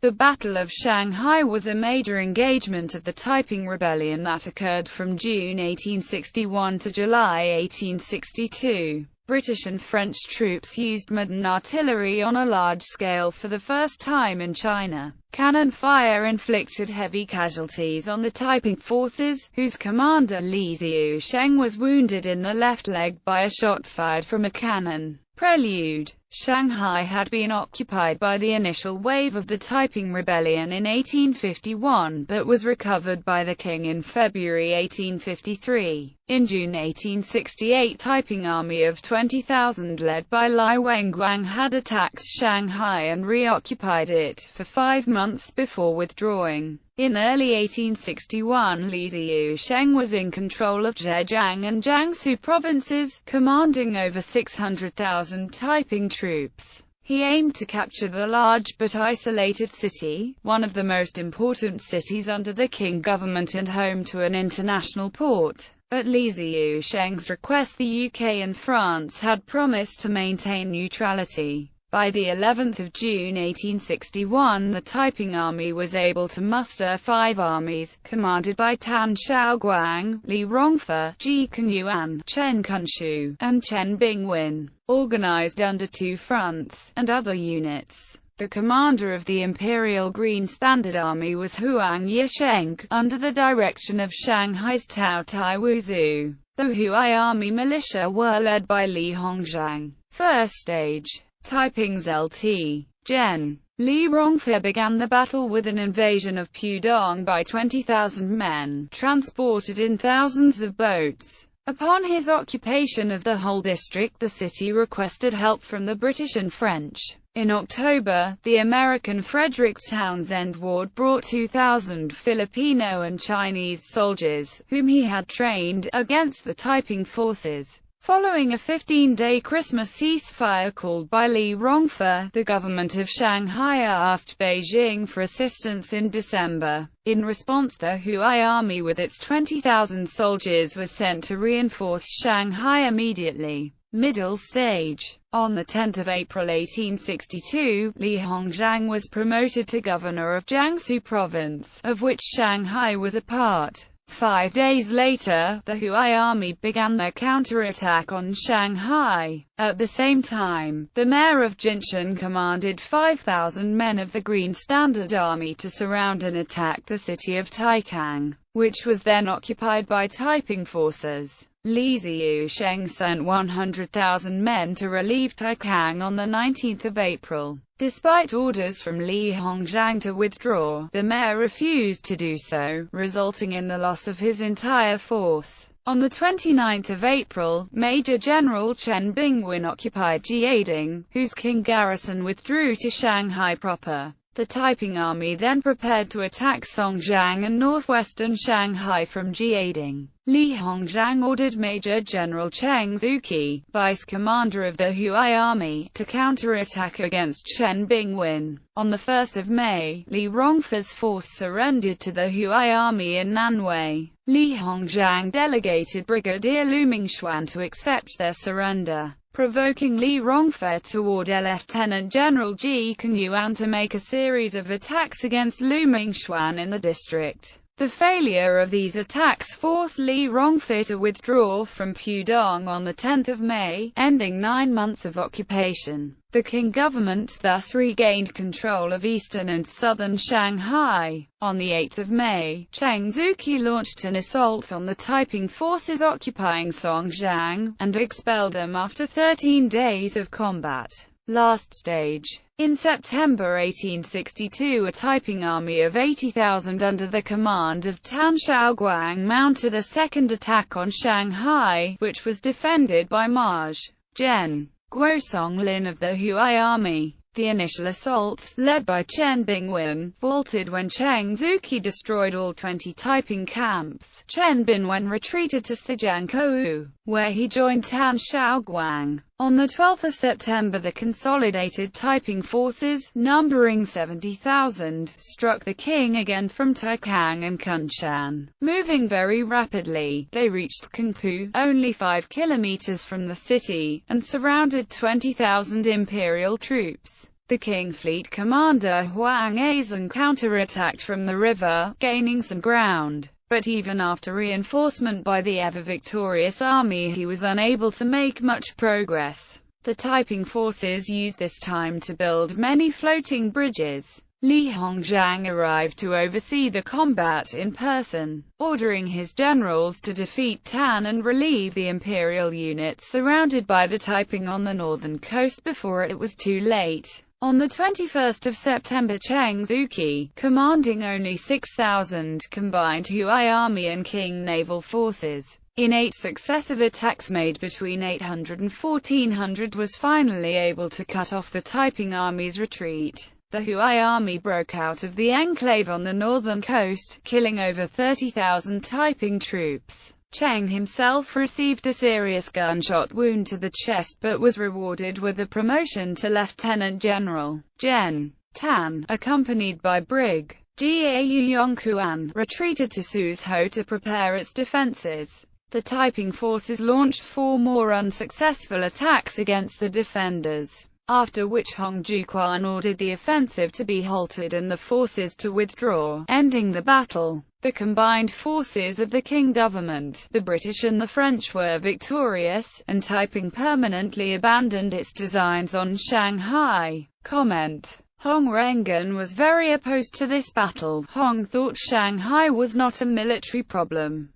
The Battle of Shanghai was a major engagement of the Taiping Rebellion that occurred from June 1861 to July 1862. British and French troops used modern artillery on a large scale for the first time in China. Cannon fire inflicted heavy casualties on the Taiping forces, whose commander Li Ziusheng was wounded in the left leg by a shot fired from a cannon. Prelude: Shanghai had been occupied by the initial wave of the Taiping Rebellion in 1851, but was recovered by the king in February 1853. In June 1868, Taiping army of 20,000 led by Lai Wenguang had attacked Shanghai and reoccupied it for 5 months before withdrawing. In early 1861, Li Ziusheng was in control of Zhejiang and Jiangsu provinces, commanding over 600,000 Taiping troops. He aimed to capture the large but isolated city, one of the most important cities under the Qing government and home to an international port. At Li Ziusheng's request, the UK and France had promised to maintain neutrality. By the 11th of June 1861, the Taiping army was able to muster 5 armies, commanded by Tan Shaoguang, Li Rongfe, Ji Kenyuan, Chen Kunshu, and Chen Bingwen, organized under 2 fronts, and other units. The commander of the Imperial Green Standard Army was Huang Yisheng, under the direction of Shanghai's Tao Tai Wuzu. The Huai Army militia were led by Li Hongzhang. First stage. Taiping's Lt. Gen. Li Rongfe began the battle with an invasion of Pudong by 20,000 men, transported in thousands of boats. Upon his occupation of the whole district, the city requested help from the British and French. In October, the American Frederick Townsend Ward brought 2,000 Filipino and Chinese soldiers, whom he had trained, against the Taiping forces. Following a 15-day Christmas ceasefire called by Li Rongfe, the government of Shanghai asked Beijing for assistance in December. In response, the Huai army with its 20,000 soldiers was sent to reinforce Shanghai immediately. Middle stage. On 10 April 1862, Li Hongzhang was promoted to governor of Jiangsu province, of which Shanghai was a part. 5 days later, the Huai army began their counterattack on Shanghai. At the same time, the mayor of Jinshan commanded 5,000 men of the Green Standard Army to surround and attack the city of Taikang, which was then occupied by Taiping forces. Li Ziusheng sent 100,000 men to relieve Taikang on 19 April. Despite orders from Li Hongzhang to withdraw, the mayor refused to do so, resulting in the loss of his entire force. On 29 April, Major General Chen Bingwen occupied Jiading, whose Qing garrison withdrew to Shanghai proper. The Taiping army then prepared to attack Songjiang and northwestern Shanghai from Jiading. Li Hongzhang ordered Major General Cheng Zuki, vice-commander of the Huai army, to counterattack against Chen Bingwen. On 1 May, Li Rongfe's force surrendered to the Huai army in Nanwei. Li Hongzhang delegated Brigadier Lu Mingxuan to accept their surrender, provoking Li Rongfe to order Lieutenant General Ji Kenyuan to make a series of attacks against Lu Mingxuan in the district. The failure of these attacks forced Li Rongfe to withdraw from Pudong on 10 May, ending 9 months of occupation. The Qing government thus regained control of eastern and southern Shanghai. On 8 May, Cheng Zuki launched an assault on the Taiping forces occupying Songjiang, and expelled them after 13 days of combat. Last stage. In September 1862, a Taiping army of 80,000 under the command of Tan Shaoguang mounted a second attack on Shanghai, which was defended by Maj. Gen. Guo Songlin of the Huai army. The initial assault, led by Chen Bingwen, faltered when Cheng Zuki destroyed all 20 Taiping camps. Chen Bingwen retreated to Sijiangkou, where he joined Tan Shaoguang. On 12 September, the consolidated Taiping forces, numbering 70,000, struck the Qing again from Taikang and Kunshan. Moving very rapidly, they reached Kangpu, only 5 kilometers from the city, and surrounded 20,000 imperial troops. The Qing fleet commander Huang Azan counterattacked from the river, gaining some ground. But even after reinforcement by the ever-victorious army, he was unable to make much progress. The Taiping forces used this time to build many floating bridges. Li Hongzhang arrived to oversee the combat in person, ordering his generals to defeat Tan and relieve the imperial units surrounded by the Taiping on the northern coast before it was too late. On the 21st of September, Cheng Zuki, commanding only 6,000 combined Hui army and Qing naval forces, in 8 successive attacks made between 800 and 1400, was finally able to cut off the Taiping army's retreat. The Hui army broke out of the enclave on the northern coast, killing over 30,000 Taiping troops. Cheng himself received a serious gunshot wound to the chest but was rewarded with a promotion to lieutenant general. Gen. Tan, accompanied by Brig. Jiao Yongquan, retreated to Suzhou to prepare its defenses. The Taiping forces launched 4 more unsuccessful attacks against the defenders, after which Hong Juquan ordered the offensive to be halted and the forces to withdraw, ending the battle. The combined forces of the Qing government, the British and the French were victorious, and Taiping permanently abandoned its designs on Shanghai. Comment. Hong Rengan was very opposed to this battle. Hong thought Shanghai was not a military problem.